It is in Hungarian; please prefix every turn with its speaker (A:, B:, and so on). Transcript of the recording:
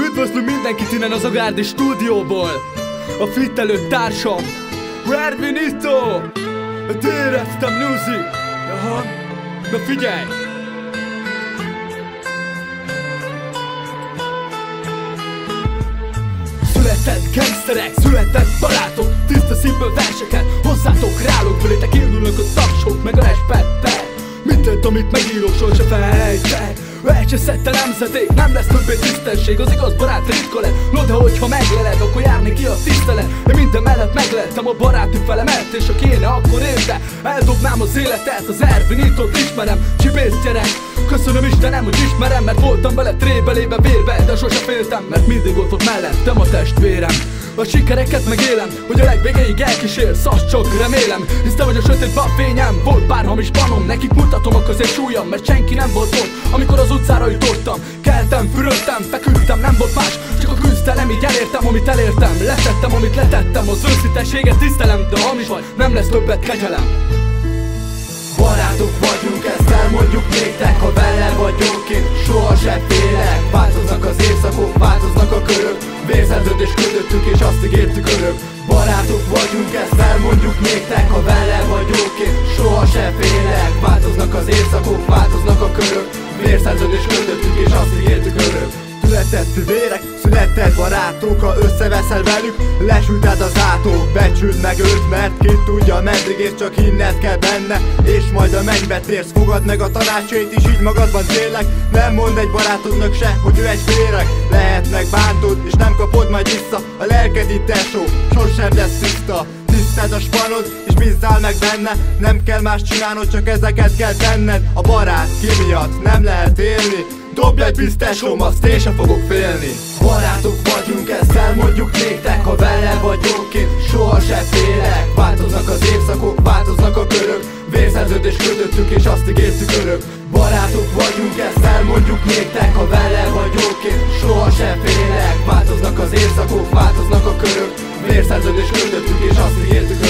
A: Üdvözlünk mindenkit innen az Agárdi stúdióból. A fittelő társam Ervinito, a Déreztem Music. Aha. Na figyelj! Született gangsterek, született barátok, tiszta szívből verseket hozzátok ráluk, fölétek indulnak a tapsok, meg a respettek. Mindent, amit megírok, sose felejtek. Elcseszett a nemzedék, nem lesz többé tisztesség. Az igaz barát ritka lett, no de hogyha megleled, akkor járni ki a tisztelet. Én minden mellett meglettem a baráti felemet, és ha kéne, akkor érte eldobnám az életet. Az Ervinitot ismerem, csibész gyerek. Köszönöm Istenem, hogy ismerem, mert voltam vele trébelébe, vérbe, de sose féltem, mert mindig ott volt mellettem a testvérem. A sikereket megélem, hogy a legvégéig elkísérsz, azt csak remélem. Hisz te vagy a sötétben a fényem, volt pár hamis banom, nekik mutatom a középsúlyam, mert senki nem volt ott, amikor az utcára jutottam. Keltem, fürödtem, feküdtem, nem volt más, csak a küzdelem, így elértem, amit elértem. Letettem, amit letettem, az őszintességet tisztelem, de hamis vagy, nem lesz többet kegyelem.
B: Barátok vagyunk, ezt elmondjuk néktek, ha vele vagyok én, soha se félek. Változnak az évszakok, változnak a körök, vérszerződés kötöttünk és azt ígértük örök. Barátok vagyunk, ezt elmondjuk néktek, ha vele vagyok én, soha se félek. Változnak az évszakok, változnak a körök, vérszerződés kötöttünk és azt ígértük örök. Született vérek, született barátok, ha összeveszel velük, lesülted az átok. Becsüld meg őt, mert ki tudja meddig, és csak hinned kell benne, és majd a mennybe térsz. Fogad meg a tanácsait is, így magadban tényleg. Nem mondd egy barátodnak se, hogy ő egy féreg. Lehetnek bántod, és nem kapod majd vissza. A lelked itt tesó, sosem lesz tiszta. Tiszted a spanod, és bízzál meg benne. Nem kell más csinálnod, csak ezeket kell tenned. A barát ki miatt nem lehet élni. Dobj egy pisztesom, azt én sem fogok félni. Barátok vagyunk, ezt elmondjuk néktek, ha vele vagyok én, soha se félek. Változnak az évszakok, változnak a körök, vérszerződés kötöttünk és azt ígértük örök. Barátok vagyunk, ezt elmondjuk néktek, ha vele vagyok én, soha se félek. Változnak az évszakok, változnak a körök, vérszerződés kötöttünk és azt ígértük